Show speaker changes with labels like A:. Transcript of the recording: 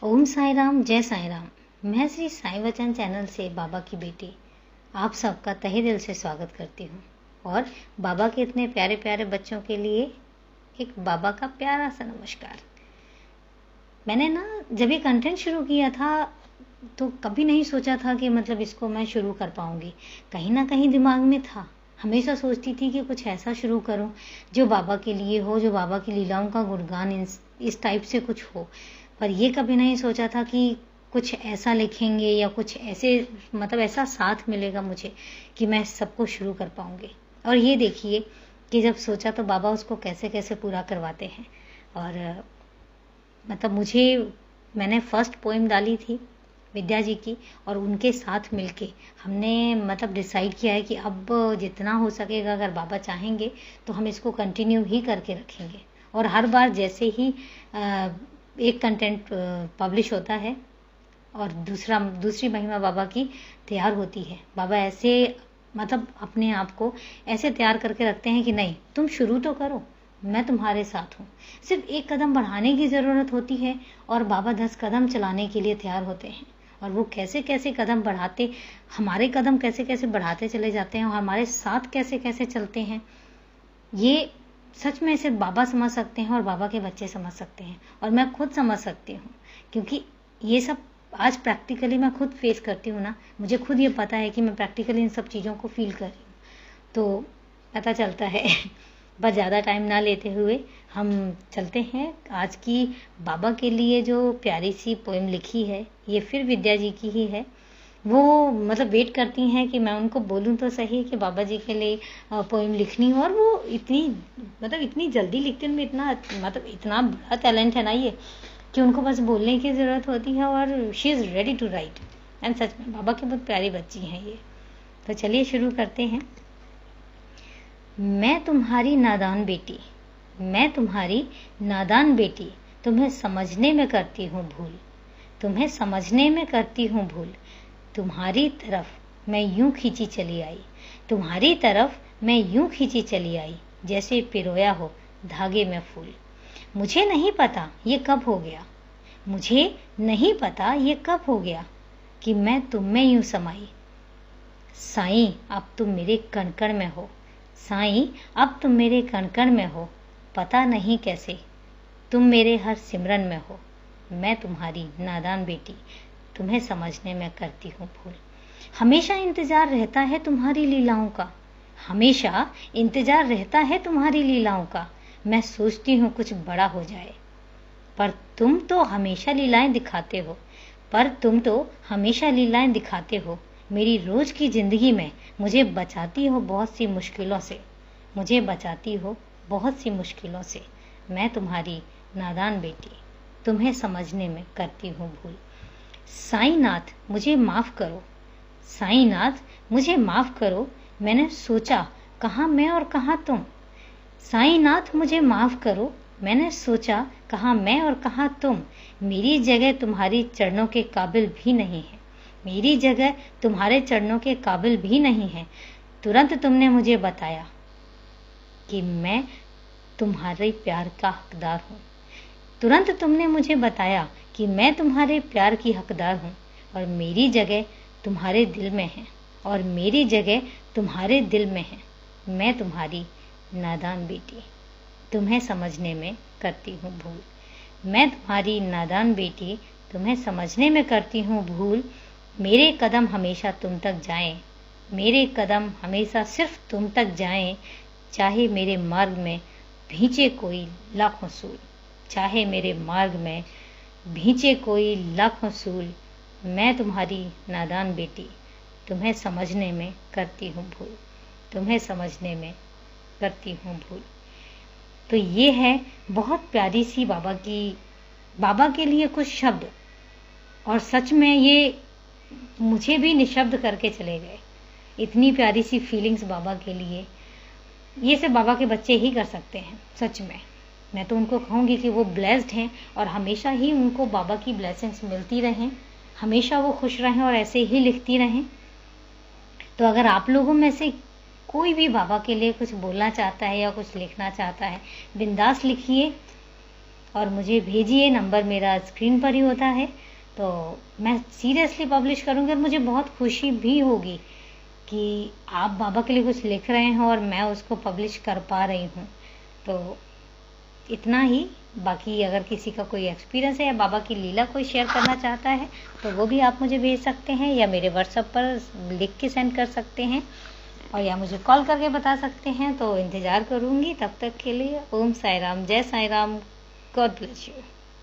A: ओम साई राम, जय साई राम। मैं श्री साई वचन चैनल से बाबा की बेटी आप सबका तहे दिल से स्वागत करती हूँ और बाबा के इतने प्यारे प्यारे बच्चों के लिए एक बाबा का प्यारा सा नमस्कार। मैंने जब ये कंटेंट शुरू किया था तो कभी नहीं सोचा था कि मतलब इसको मैं शुरू कर पाऊंगी। कहीं ना कहीं दिमाग में था, हमेशा सोचती थी कि कुछ ऐसा शुरू करूं जो बाबा के लिए हो, जो बाबा की लीलाओं का गुणगान इस टाइप से कुछ हो। पर ये कभी नहीं सोचा था कि कुछ ऐसा लिखेंगे या कुछ ऐसे मतलब ऐसा साथ मिलेगा मुझे कि मैं सबको शुरू कर पाऊंगी। और ये देखिए कि जब सोचा तो बाबा उसको कैसे कैसे पूरा करवाते हैं। और मतलब मैंने फर्स्ट पोएम डाली थी विद्या जी की और उनके साथ मिलके हमने मतलब डिसाइड किया है कि अब जितना हो सकेगा अगर बाबा चाहेंगे तो हम इसको कंटिन्यू ही करके रखेंगे। और हर बार जैसे ही एक कंटेंट पब्लिश होता है और दूसरी महिमा बाबा की तैयार होती है, बाबा ऐसे मतलब अपने आप को ऐसे तैयार करके रखते हैं कि नहीं तुम शुरू तो करो, मैं तुम्हारे साथ हूँ। सिर्फ एक कदम बढ़ाने की ज़रूरत होती है और बाबा 10 कदम चलाने के लिए तैयार होते हैं। और वो कैसे कैसे कदम बढ़ाते, हमारे कदम कैसे कैसे बढ़ाते चले जाते हैं और हमारे साथ कैसे कैसे चलते हैं, ये सच में सिर्फ बाबा समझ सकते हैं और बाबा के बच्चे समझ सकते हैं। और मैं खुद समझ सकती हूँ क्योंकि ये सब आज प्रैक्टिकली मैं खुद फेस करती हूँ ना, मुझे खुद ये पता है कि मैं प्रैक्टिकली इन सब चीज़ों को फील कर रही हूँ तो पता चलता है। बस ज़्यादा टाइम ना लेते हुए हम चलते हैं। आज की बाबा के लिए जो प्यारी सी पोएम लिखी है ये फिर विद्या जी की ही है। वो मतलब वेट करती हैं कि मैं उनको बोलूं तो सही कि बाबा जी के लिए पोएम लिखनी हो। और वो इतनी जल्दी लिखती हैं, उनमें इतना बड़ा टैलेंट है ना ये कि उनको बस बोलने की ज़रूरत होती है और she is ready to write. And सच में बाबा की बहुत प्यारी बच्ची हैं ये। तो चलिए शुरू करते हैं। मैं तुम्हारी नादान बेटी, मैं तुम्हारी नादान बेटी, तुम्हें समझने में करती हूँ भूल, तुम्हें समझने में करती हूँ भूल। तुम्हारी तरफ मैं यूं खींची चली आई, तुम्हारी तरफ मैं यूं खींची चली आई, जैसे पिरोया हो धागे में फूल। मुझे नहीं पता ये कब हो गया, मुझे नहीं पता ये कब हो गया कि मैं तुम में यूं समाई। साईं अब तुम मेरे कण कण में हो, साईं अब तुम मेरे कण कण में हो, पता नहीं कैसे तुम मेरे हर सिमरन में हो। मैं तुम्हारी नादान बेटी, तुम्हें समझने में करती हूँ भूल। हमेशा इंतजार रहता है तुम्हारी लीलाओं का, हमेशा इंतजार रहता है तुम्हारी लीलाओं का। मैं सोचती हूँ कुछ बड़ा हो जाए, पर तुम तो हमेशा लीलाएं दिखाते हो, पर तुम तो हमेशा लीलाएं दिखाते हो। मेरी रोज की जिंदगी में मुझे बचाती हो बहुत सी मुश्किलों से, मुझे बचाती हो बहुत सी मुश्किलों से। मैं तुम्हारी नादान बेटी, तुम्हें समझने में करती हूँ भूल। साईनाथ मुझे माफ़ करो, साईनाथ मुझे माफ़ करो, मैंने सोचा कहाँ मैं और कहाँ तुम। साईनाथ मुझे माफ़ करो, मैंने सोचा कहाँ मैं और कहाँ तुम। मेरी जगह तुम्हारी चरणों के काबिल भी नहीं है, मेरी जगह तुम्हारे चरणों के काबिल भी नहीं है। तुरंत तुमने मुझे बताया कि मैं तुम्हारे प्यार का हकदार हूँ, तुरंत तुमने मुझे बताया कि मैं तुम्हारे प्यार की हकदार हूँ। और मेरी जगह तुम्हारे दिल में है, और मेरी जगह तुम्हारे दिल में है। मैं तुम्हारी नादान बेटी, तुम्हें समझने में करती हूँ भूल। मैं तुम्हारी नादान बेटी, तुम्हें समझने में करती हूँ भूल। मेरे कदम हमेशा तुम तक जाएं, मेरे कदम हमेशा सिर्फ तुम तक जाएं। चाहे मेरे मार्ग में भींचे कोई लाखों सूल, चाहे मेरे मार्ग में भींचे कोई लाखों सूल। मैं तुम्हारी नादान बेटी, तुम्हें समझने में करती हूँ भूल, तुम्हें समझने में करती हूँ भूल। तो ये है बहुत प्यारी सी बाबा के लिए कुछ शब्द। और सच में ये मुझे भी निशब्द करके चले गए। इतनी प्यारी सी फीलिंग्स बाबा के लिए, ये सिर्फ बाबा के बच्चे ही कर सकते हैं। सच में मैं तो उनको कहूँगी कि वो ब्लेस्ड हैं और हमेशा ही उनको बाबा की ब्लेसिंग्स मिलती रहें, हमेशा वो खुश रहें और ऐसे ही लिखती रहें। तो अगर आप लोगों में से कोई भी बाबा के लिए कुछ बोलना चाहता है या कुछ लिखना चाहता है, बिंदास लिखिए। और मुझे भेजिए। नंबर मेरा स्क्रीन पर ही होता है। तो मैं सीरियसली पब्लिश करूँगी और मुझे बहुत खुशी भी होगी कि आप बाबा के लिए कुछ लिख रहे हैं और मैं उसको पब्लिश कर पा रही हूँ। तो इतना ही। बाकी अगर किसी का कोई एक्सपीरियंस है या बाबा की लीला कोई शेयर करना चाहता है तो वो भी आप मुझे भेज सकते हैं या मेरे व्हाट्सएप पर लिख के सेंड कर सकते हैं और या मुझे कॉल करके बता सकते हैं। तो इंतज़ार करूँगी। तब तक के लिए ओम साई राम, जय Sai Ram, God bless you.